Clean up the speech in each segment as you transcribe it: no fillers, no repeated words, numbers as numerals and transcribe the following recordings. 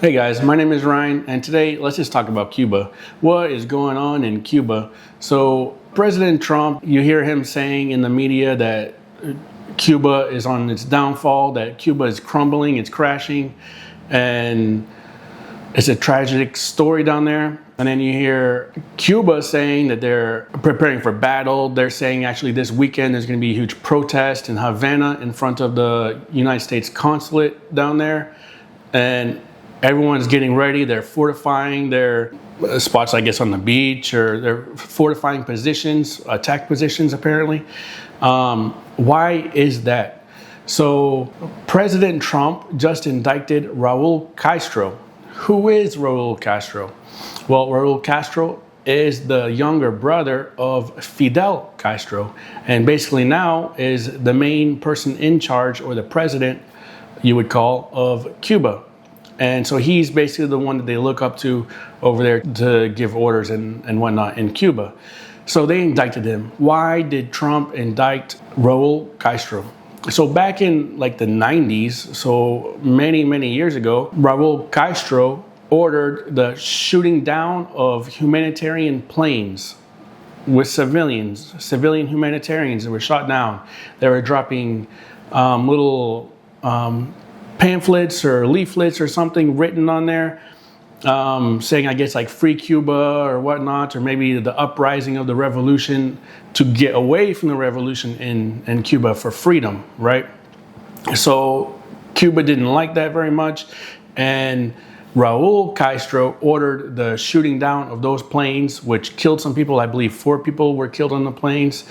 Hey guys, my name is Ryan, and today let's just talk about Cuba. What is going on in Cuba? So, President Trump, you hear him saying in the media that Cuba is on its downfall, that Cuba is crumbling, it's crashing, and it's a tragic story down there. And then you hear Cuba saying that they're preparing for battle. They're saying actually this weekend there's going to be a huge protest in Havana in front of the United States consulate down there. And everyone's getting ready. They're fortifying their spots, I guess, on the beach, or they're fortifying positions, attack positions, apparently. Why is that? So President Trump just indicted Raul Castro. Who is Raul Castro? Well, Raul Castro is the younger brother of Fidel Castro, and basically now is the main person in charge, or the president, you would call, of Cuba. And so he's basically the one that they look up to over there to give orders and whatnot in Cuba. So they indicted him. Why did Trump indict Raul Castro? So back in like the 90s, so many years ago, Raul Castro ordered the shooting down of humanitarian planes with civilian humanitarians that were shot down. They were dropping little pamphlets or leaflets or something written on there, saying, I guess, like free Cuba or whatnot, or maybe the uprising of the revolution, to get away from the revolution in Cuba for freedom, right? So Cuba didn't like that very much, and Raul Castro ordered the shooting down of those planes, which killed some people. I believe 4 people were killed on the planes.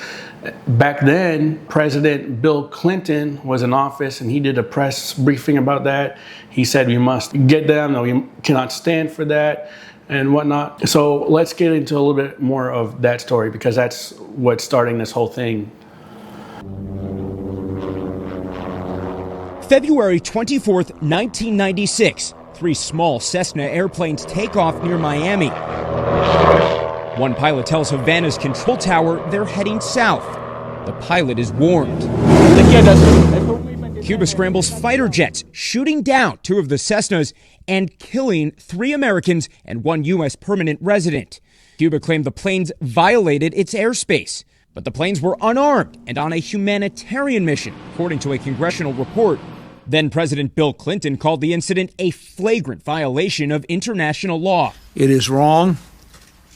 Back then, President Bill Clinton was in office, and he did a press briefing about that. He said we must get them, no, we cannot stand for that, and whatnot. So let's get into a little bit more of that story, because that's what's starting this whole thing. February 24th, 1996. 3 small Cessna airplanes take off near Miami. One pilot tells Havana's control tower they're heading south. The pilot is warned. Cuba scrambles fighter jets, shooting down 2 of the Cessnas and killing 3 Americans and 1 U.S. permanent resident. Cuba claimed the planes violated its airspace, but the planes were unarmed and on a humanitarian mission, according to a congressional report. Then President Bill Clinton called the incident a flagrant violation of international law. It is wrong,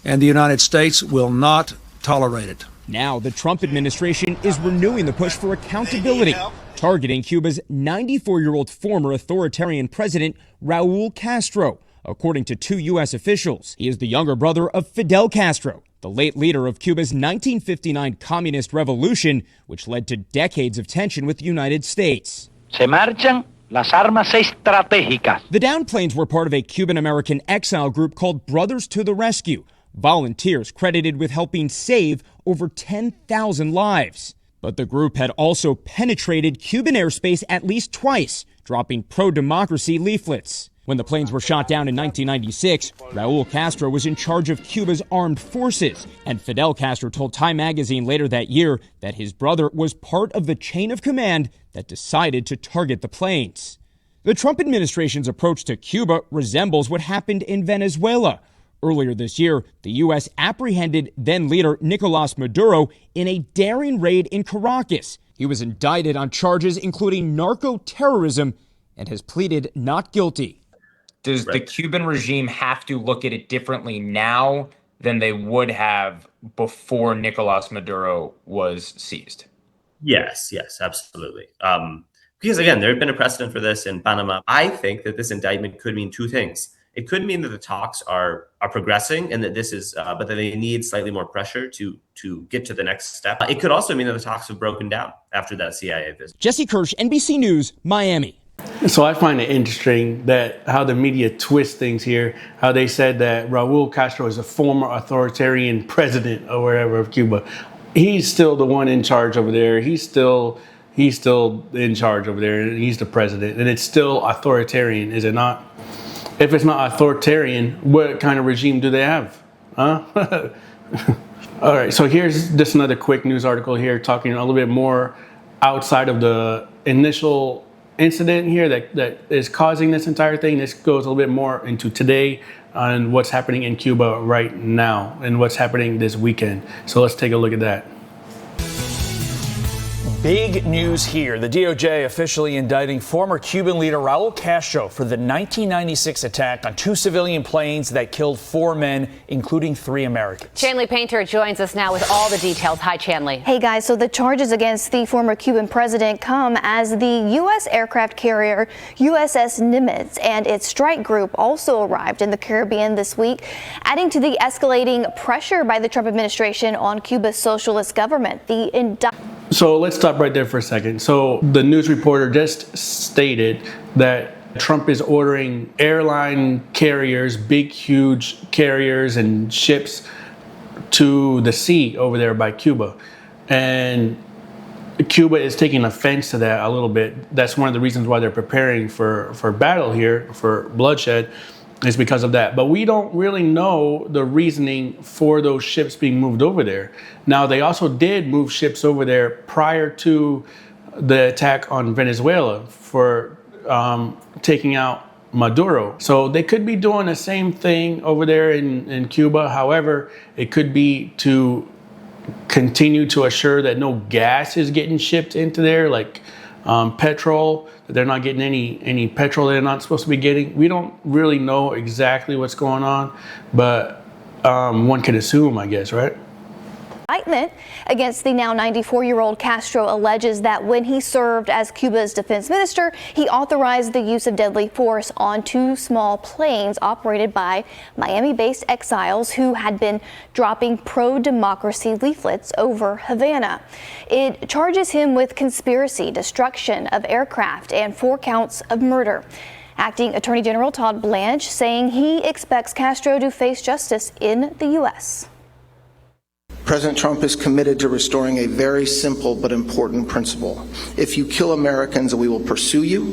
and the United States will not tolerate it. Now the Trump administration is renewing the push for accountability, targeting Cuba's 94-year-old former authoritarian president, Raul Castro, according to 2 U.S. officials. He is the younger brother of Fidel Castro, the late leader of Cuba's 1959 communist revolution, which led to decades of tension with the United States. Se marchan las armas estratégicas. The downed planes were part of a Cuban-American exile group called Brothers to the Rescue, volunteers credited with helping save over 10,000 lives. But the group had also penetrated Cuban airspace at least twice, dropping pro-democracy leaflets. When the planes were shot down in 1996, Raul Castro was in charge of Cuba's armed forces, and Fidel Castro told Time magazine later that year that his brother was part of the chain of command that decided to target the planes. The Trump administration's approach to Cuba resembles what happened in Venezuela. Earlier this year, the U.S. apprehended then-leader Nicolas Maduro in a daring raid in Caracas. He was indicted on charges including narco-terrorism and has pleaded not guilty. Does the Cuban regime have to look at it differently now than they would have before Nicolas Maduro was seized? Yes, absolutely. Because again, there had been a precedent for this in Panama. I think that this indictment could mean 2 things. It could mean that the talks are progressing, and that this is, but that they need slightly more pressure to get to the next step. It could also mean that the talks have broken down after that CIA visit. Jesse Kirsch, NBC News, Miami. So I find it interesting that how the media twists things here, how they said that Raul Castro is a former authoritarian president or wherever of Cuba. He's still the one in charge over there. He's still in charge over there, and he's the president, and it's still authoritarian, is it not? If it's not authoritarian, what kind of regime do they have? Huh? All right, so here's just another quick news article here talking a little bit more outside of the initial incident here that is causing this entire thing. This goes a little bit more into today on what's happening in Cuba right now and what's happening this weekend. So let's take a look at that. Big news here. The DOJ officially indicting former Cuban leader Raul Castro for the 1996 attack on 2 civilian planes that killed 4 men, including 3 Americans. Chanley Painter joins us now with all the details. Hi, Chanley. Hey, guys. So the charges against the former Cuban president come as the U.S. aircraft carrier USS Nimitz and its strike group also arrived in the Caribbean this week, adding to the escalating pressure by the Trump administration on Cuba's socialist government. So let's stop right there for a second. So the news reporter just stated that Trump is ordering airline carriers, big, huge carriers and ships to the sea over there by Cuba. And Cuba is taking offense to that a little bit. That's one of the reasons why they're preparing for battle here, for bloodshed, is because of that. But we don't really know the reasoning for those ships being moved over there. Now, they also did move ships over there prior to the attack on Venezuela for taking out Maduro. So they could be doing the same thing over there in Cuba. However, it could be to continue to assure that no gas is getting shipped into there, like petrol, that they're not getting any petrol they're not supposed to be getting. We don't really know exactly what's going on, but one could assume, I guess, right? Indictment against the now 94-year-old Castro alleges that when he served as Cuba's defense minister, he authorized the use of deadly force on 2 small planes operated by Miami-based exiles who had been dropping pro-democracy leaflets over Havana. It charges him with conspiracy, destruction of aircraft, and 4 counts of murder. Acting Attorney General Todd Blanche saying he expects Castro to face justice in the U.S. President Trump is committed to restoring a very simple but important principle. If you kill Americans, we will pursue you,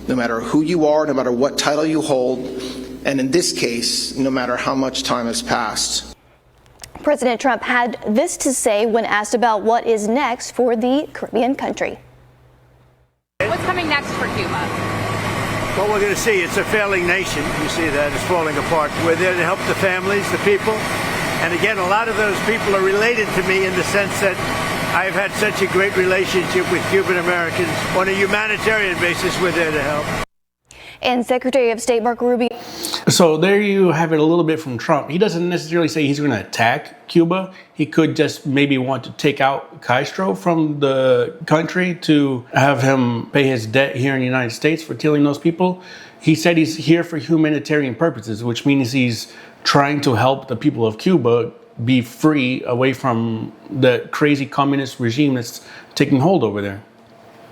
no matter who you are, no matter what title you hold, and in this case, no matter how much time has passed. President Trump had this to say when asked about what is next for the Caribbean country. What's coming next for Cuba? What we're going to see, it's a failing nation. You see that, it's falling apart. We're there to help the families, the people. And again, a lot of those people are related to me in the sense that I've had such a great relationship with Cuban Americans. On a humanitarian basis, we're there to help. And Secretary of State Marco Rubio. So there you have it a little bit from Trump. He doesn't necessarily say he's going to attack Cuba. He could just maybe want to take out Castro from the country to have him pay his debt here in the United States for killing those people. He said he's here for humanitarian purposes, which means he's trying to help the people of Cuba be free away from the crazy communist regime that's taking hold over there.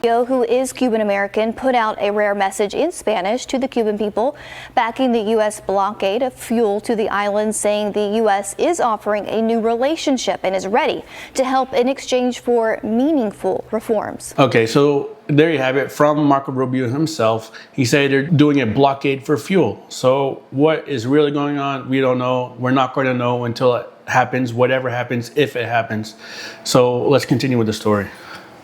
Who is Cuban American, put out a rare message in Spanish to the Cuban people, backing the U.S. blockade of fuel to the island, saying the U.S. is offering a new relationship and is ready to help in exchange for meaningful reforms. Okay, so there you have it from Marco Rubio himself. He said they're doing a blockade for fuel. So what is really going on? We don't know. We're not going to know until it happens, whatever happens, if it happens. So let's continue with the story.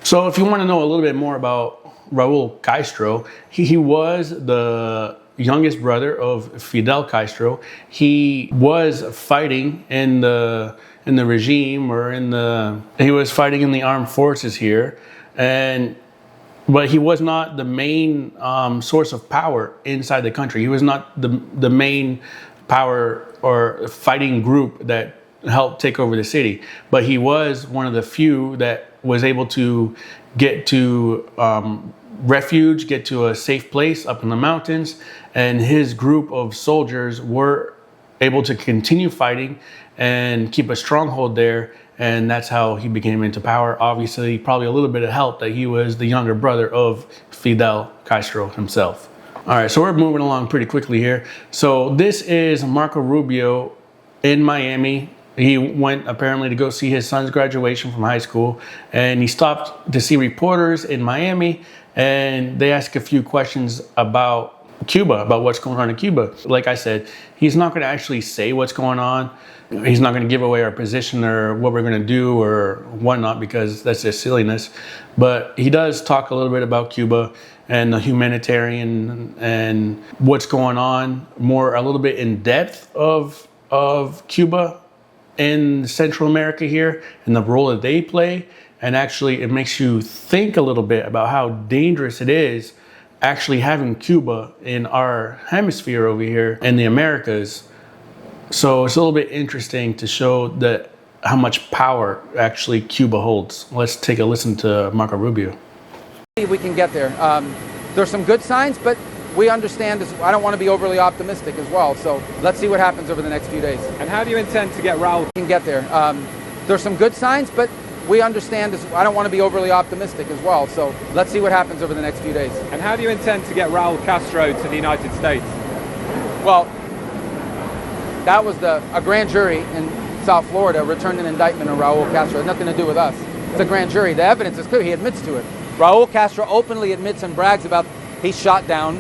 So if you want to know a little bit more about Raul Castro, he was the youngest brother of Fidel Castro. He was fighting in the regime, or he was fighting in the armed forces here, but he was not the main source of power inside the country. He was not the main power or fighting group that helped take over the city, but he was one of the few that was able to get to refuge, get to a safe place up in the mountains, and his group of soldiers were able to continue fighting and keep a stronghold there, and that's how he became into power. Obviously, probably a little bit of help that he was the younger brother of Fidel Castro himself. All right, so we're moving along pretty quickly here. So this is Marco Rubio in Miami. He went apparently to go see his son's graduation from high school, and he stopped to see reporters in Miami, and they asked a few questions about Cuba, about what's going on in Cuba. Like I said, he's not going to actually say what's going on. He's not going to give away our position or what we're going to do or whatnot, because that's just silliness. But he does talk a little bit about Cuba and the humanitarian and what's going on, more a little bit in depth of Cuba in Central America here and the role that they play. And actually, it makes you think a little bit about how dangerous it is actually having Cuba in our hemisphere over here in the Americas. So it's a little bit interesting to show that how much power actually Cuba holds. Let's take a listen to Marco Rubio. We can get there. There's some good signs, but we understand I don't want to be overly optimistic as well. So let's see what happens over the next few days. And how do you intend to get Raul? We can get there. There's some good signs, but we understand I don't want to be overly optimistic as well. So let's see what happens over the next few days. And how do you intend to get Raul Castro to the United States? Well, that was a grand jury in South Florida returned an indictment on Raul Castro. It had nothing to do with us. It's a grand jury. The evidence is clear. He admits to it. Raul Castro openly admits and brags about he shot down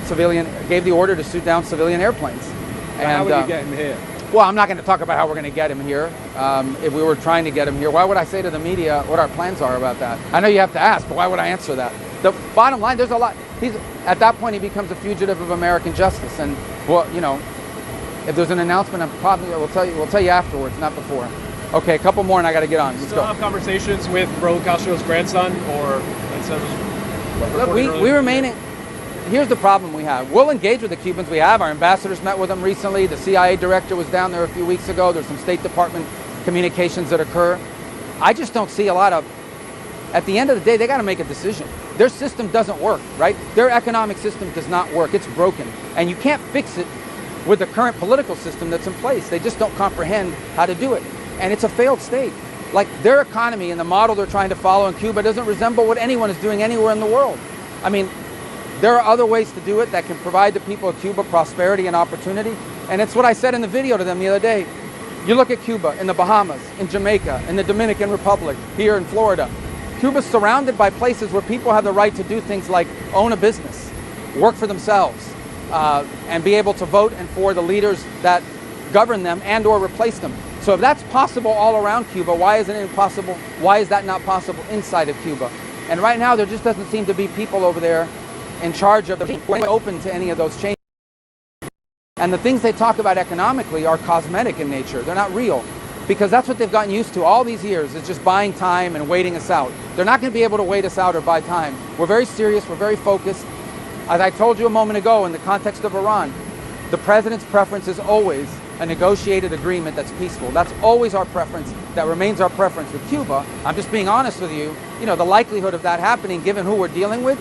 civilian, gave the order to shoot down civilian airplanes. And how will you get him here? Well, I'm not going to talk about how we're going to get him here. If we were trying to get him here, why would I say to the media what our plans are about that? I know you have to ask, but why would I answer that? The bottom line, there's a lot. At that point, he becomes a fugitive of American justice. And, well, you know, if there's an announcement, we'll tell you afterwards, not before. Okay, a couple more and I got to get on. Let's still go. Have conversations with Raul Castro's grandson, or instead of Look, we remain. Here's the problem we have. We'll engage with the Cubans. We have. Our ambassadors met with them recently. The CIA director was down there a few weeks ago. There's some State Department communications that occur. I just don't see a lot of. At the end of the day, they got to make a decision. Their system doesn't work, right? Their economic system does not work. It's broken, and you can't fix it with the current political system that's in place. They just don't comprehend how to do it, and it's a failed state. Like, their economy and the model they're trying to follow in Cuba doesn't resemble what anyone is doing anywhere in the world. I mean, there are other ways to do it that can provide the people of Cuba prosperity and opportunity. And it's what I said in the video to them the other day. You look at Cuba, in the Bahamas, in Jamaica, in the Dominican Republic, here in Florida. Cuba's surrounded by places where people have the right to do things like own a business, work for themselves, and be able to vote and for the leaders that govern them and or replace them. So if that's possible all around Cuba, why isn't it possible? Why is that not possible inside of Cuba? And right now, there just doesn't seem to be people over there in charge of the open to any of those changes. And the things they talk about economically are cosmetic in nature. They're not real, because that's what they've gotten used to all these years, is just buying time and waiting us out. They're not going to be able to wait us out or buy time. We're very serious. We're very focused. As I told you a moment ago, in the context of Iran, the president's preference is always a negotiated agreement that's peaceful. That's always our preference. That remains our preference with Cuba. I'm just being honest with you. You know, the likelihood of that happening, given who we're dealing with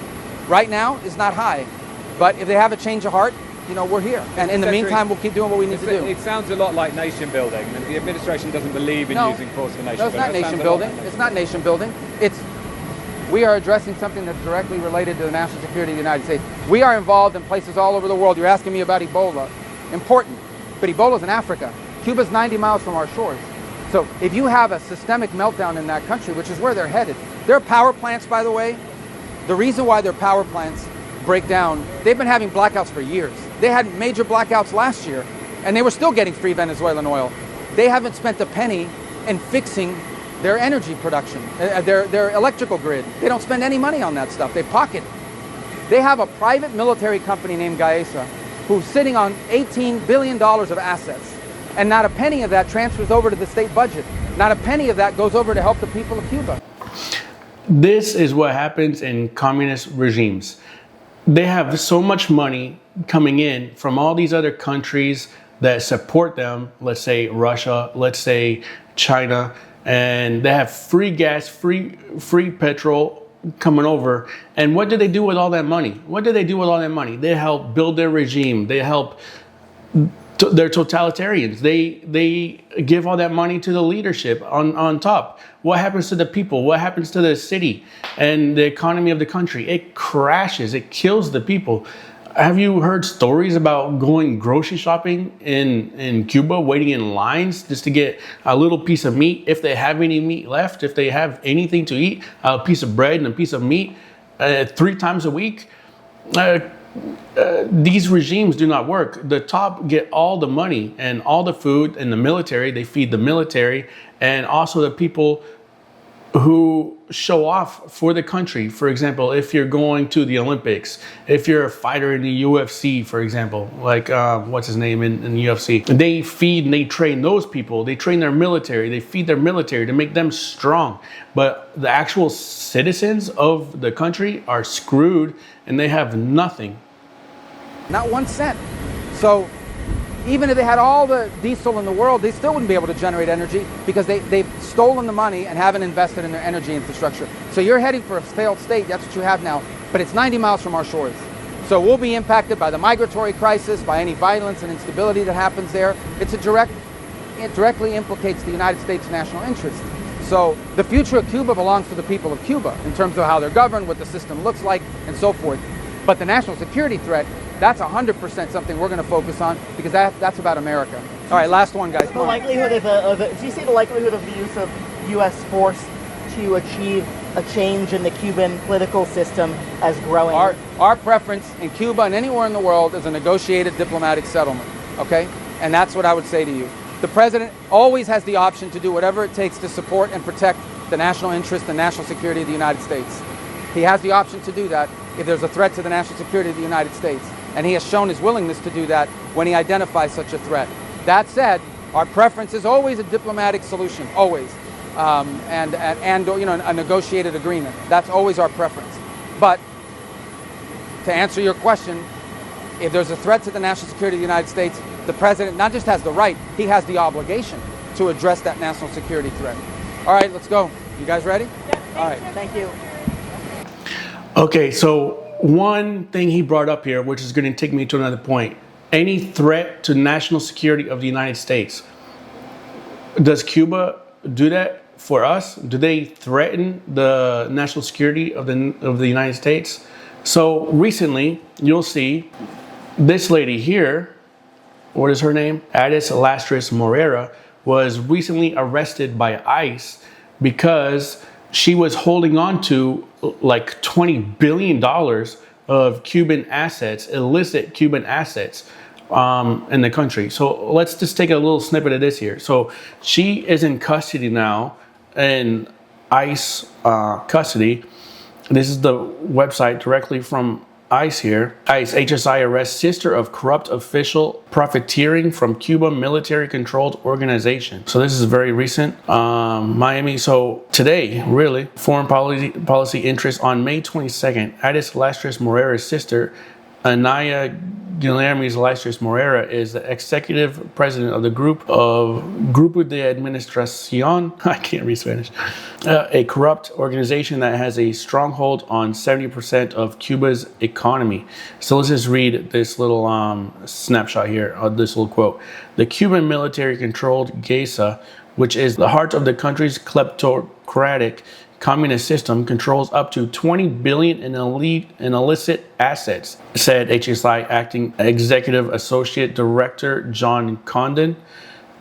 right now, is not high. But if they have a change of heart, you know, we're here. And in the meantime, we'll keep doing what we need to do. It sounds a lot like nation building. And the administration doesn't believe in using force for nation building. No, it's not nation building. It's not nation building. We are addressing something that's directly related to the national security of the United States. We are involved in places all over the world. You're asking me about Ebola. Important. But Ebola's in Africa. Cuba's 90 miles from our shores. So if you have a systemic meltdown in that country, which is where they're headed, their power plants, by the way, the reason why their power plants break down, they've been having blackouts for years. They had major blackouts last year, and they were still getting free Venezuelan oil. They haven't spent a penny in fixing their energy production, their electrical grid. They don't spend any money on that stuff. They pocket it. They have a private military company named Gaesa who's sitting on $18 billion of assets, and not a penny of that transfers over to the state budget. Not a penny of that goes over to help the people of Cuba. This is what happens in communist regimes. They have so much money coming in from all these other countries that support them, let's say Russia, let's say China, and they have free gas, free petrol coming over. And what do they do with all that money? What do they do with all that money? They help build their regime. They help. They're totalitarians. They give all that money to the leadership on top. What happens to the people? What happens to the city and the economy of the country? It crashes. It kills the people. Have you heard stories about going grocery shopping in Cuba, waiting in lines just to get a little piece of meat, if they have any meat left, if they have anything to eat, a piece of bread and a piece of meat 3 times a week? these regimes do not work. The top get all the money and all the food, and the military, they feed the military, and also the people who show off for the country. For example, if you're going to the Olympics, if you're a fighter in the UFC, for example, like what's his name in the UFC, they feed and they train those people. They train their military. They feed their military to make them strong. But the actual citizens of the country are screwed, and they have nothing. Not 1 cent. So even if they had all the diesel in the world, they still wouldn't be able to generate energy because they've stolen the money and haven't invested in their energy infrastructure. So you're heading for a failed state. That's what you have now. But it's 90 miles from our shores. So we'll be impacted by the migratory crisis, by any violence and instability that happens there. It directly implicates the United States' national interest. So the future of Cuba belongs to the people of Cuba in terms of how they're governed, what the system looks like, and so forth. But the national security threat, that's 100% something we're going to focus on because that's about America. All right, last one, guys. The likelihood do you see the likelihood of the use of U.S. force to achieve a change in the Cuban political system as growing? Our preference in Cuba and anywhere in the world is a negotiated diplomatic settlement, okay? And that's what I would say to you. The president always has the option to do whatever it takes to support and protect the national interest and national security of the United States. He has the option to do that if there's a threat to the national security of the United States. And he has shown his willingness to do that when he identifies such a threat. That said, our preference is always a diplomatic solution, always, and you know, a negotiated agreement. That's always our preference. But to answer your question, if there's a threat to the national security of the United States, the president not just has the right, he has the obligation to address that national security threat. All right, let's go. You guys ready? Yeah. All right. Thank you. Okay, so one thing he brought up here, which is going to take me to another point. Any threat to national security of the United States. Does Cuba do that for us? Do they threaten the national security of the United States? So recently, you'll see this lady here, what is her name? Addis Lastris Morera, was recently arrested by ICE because she was holding on to like $20 billion of Cuban assets, illicit Cuban assets in the country. So let's just take a little snippet of this here. So she is in custody now, in ICE custody. This is the website directly from ICE here. ICE HSI arrests sister of corrupt official profiteering from Cuba military-controlled organization. So this is very recent. Miami. So today, really, foreign policy interest on May 22nd, Addis Lastris Morera's sister, Anaya Guillermis Lastris Morera, is the executive president of the Grupo de Administración, I can't read Spanish, a corrupt organization that has a stronghold on 70% of Cuba's economy. So let's just read this little snapshot here of this little quote. The Cuban military-controlled GESA, which is the heart of the country's kleptocratic communist system, controls up to $20 billion in illicit assets, said HSI acting executive associate director John Condon.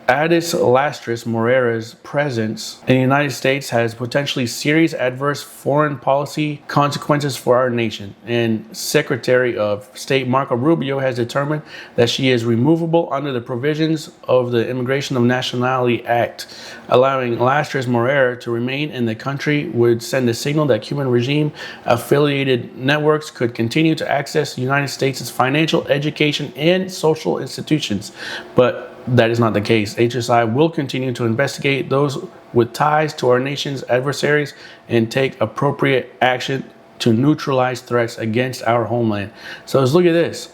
Addis Lastris Morera's presence in the United States has potentially serious adverse foreign policy consequences for our nation, and Secretary of State Marco Rubio has determined that she is removable under the provisions of the Immigration of Nationality Act. Allowing Lastris Morera to remain in the country would send a signal that Cuban regime affiliated networks could continue to access the United States' financial, education, and social institutions. But that is not the case. HSI will continue to investigate those with ties to our nation's adversaries and take appropriate action to neutralize threats against our homeland. So let's look at this.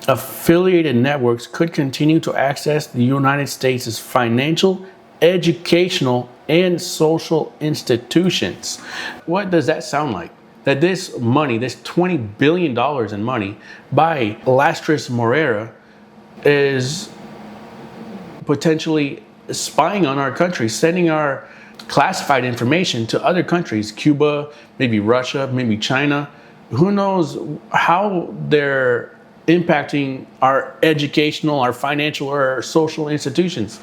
Affiliated networks could continue to access the United States' financial, educational, and social institutions. What does that sound like? That this money, this $20 billion in money by Lastris Morera, is potentially spying on our country, sending our classified information to other countries, Cuba, maybe Russia, maybe China. Who knows how they're impacting our educational, our financial, or our social institutions.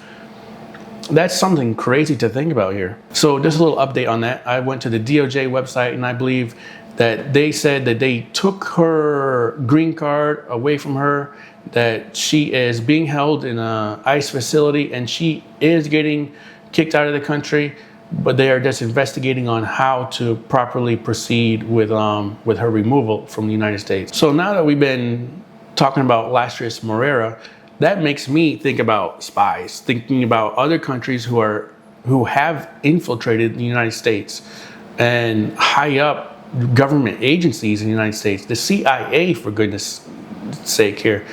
That's something crazy to think about here. So just a little update on that. I went to the DOJ website, and I believe that they said that they took her green card away from her, that she is being held in a ICE facility and she is getting kicked out of the country, but they are just investigating on how to properly proceed with her removal from the United States. So now that we've been talking about Lastrius Moreira, that makes me think about spies, thinking about other countries who have infiltrated the United States and high up government agencies in the United States, the CIA, for goodness sake here.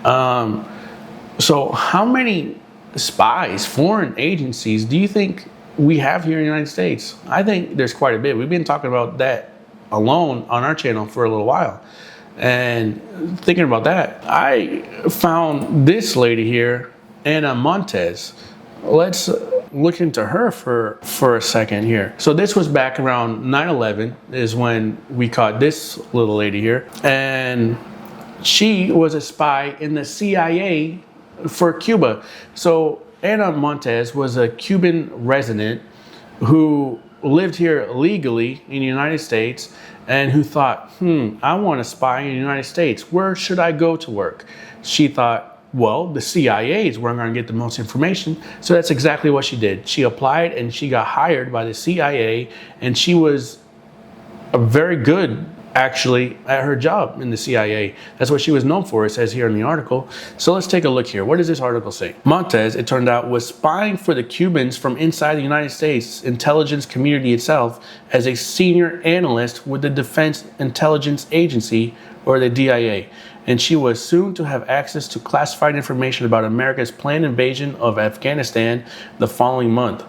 So how many spies, foreign agencies, do you think we have here in the United States? I think there's quite a bit. We've been talking about that alone on our channel for a little while. And thinking about that, I found this lady here, Ana Montes. Let's look into her for a second here. So this was back around 9/11 is when we caught this little lady here. And she was a spy in the CIA for Cuba. So Ana Montes was a Cuban resident who lived here legally in the United States and who thought, I want to spy in the United States. Where should I go to work? She thought, well, the CIA is where I'm going to get the most information. So that's exactly what she did. She applied and she got hired by the CIA, and she was a very good, actually, at her job in the CIA. That's what she was known for, it says here in the article. So let's take a look here. What does this article say? Montes, it turned out, was spying for the Cubans from inside the United States intelligence community itself as a senior analyst with the Defense Intelligence Agency, or the DIA. And she was soon to have access to classified information about America's planned invasion of Afghanistan the following month.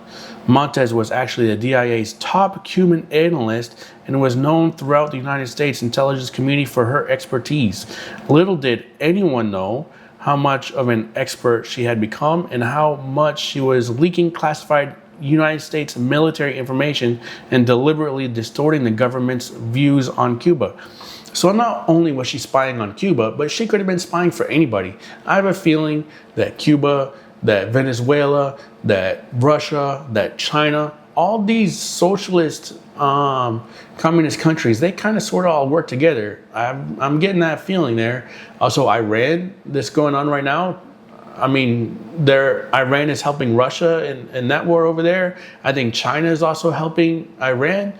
Montes was actually the DIA's top Cuban analyst and was known throughout the United States intelligence community for her expertise. Little did anyone know how much of an expert she had become and how much she was leaking classified United States military information and deliberately distorting the government's views on Cuba. So not only was she spying on Cuba, but she could have been spying for anybody. I have a feeling that Cuba, that Venezuela, that Russia, that China, all these socialist communist countries, they kind of sort of all work together. I'm getting that feeling there. Also, Iran, this going on right now, I mean, Iran is helping Russia in that war over there. I think China is also helping Iran.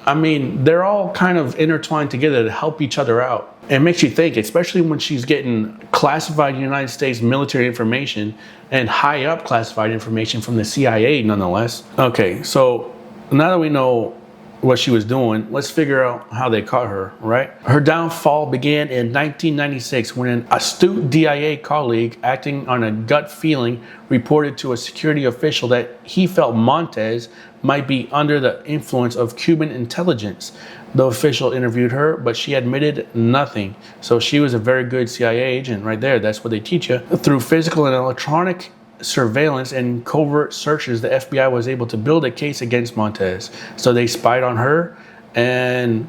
I mean, they're all kind of intertwined together to help each other out. It makes you think, especially when she's getting classified United States military information and high up classified information from the CIA nonetheless. Okay, so now that we know what she was doing, let's figure out how they caught her, right? Her downfall began in 1996 when an astute DIA colleague acting on a gut feeling reported to a security official that he felt Montes might be under the influence of Cuban intelligence. The official interviewed her, but she admitted nothing. So she was a very good CIA agent right there. That's what they teach you. Through physical and electronic surveillance and covert searches, the FBI was able to build a case against Montes. So they spied on her, and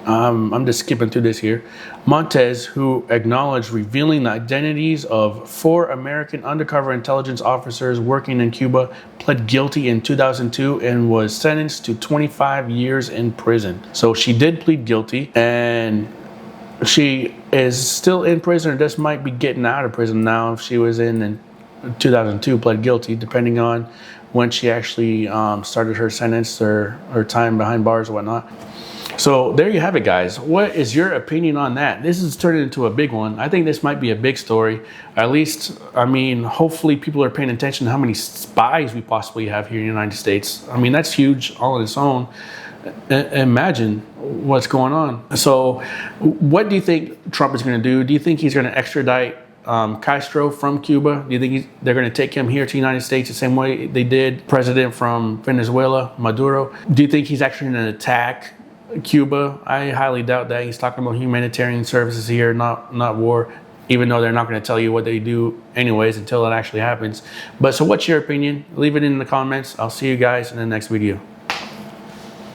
I'm just skipping through this here. Montes, who acknowledged revealing the identities of 4 American undercover intelligence officers working in Cuba, pled guilty in 2002 and was sentenced to 25 years in prison. So she did plead guilty, and she is still in prison, or just might be getting out of prison now. If she was in 2002, pled guilty, depending on when she actually started her sentence or her time behind bars or whatnot. So there you have it, guys. What is your opinion on that? This is turning into a big one. I think this might be a big story. At least, I mean, hopefully people are paying attention to how many spies we possibly have here in the United States. I mean, that's huge all on its own. Imagine what's going on. So what do you think Trump is going to do? Do you think he's going to extradite Castro from Cuba? Do you think they're going to take him here to the United States the same way they did President from Venezuela, Maduro? Do you think he's actually going to attack Cuba? I highly doubt that. He's talking about humanitarian services here, not war, even though they're not going to tell you what they do anyways until it actually happens. But so what's your opinion? Leave it in the comments. I'll see you guys in the next video.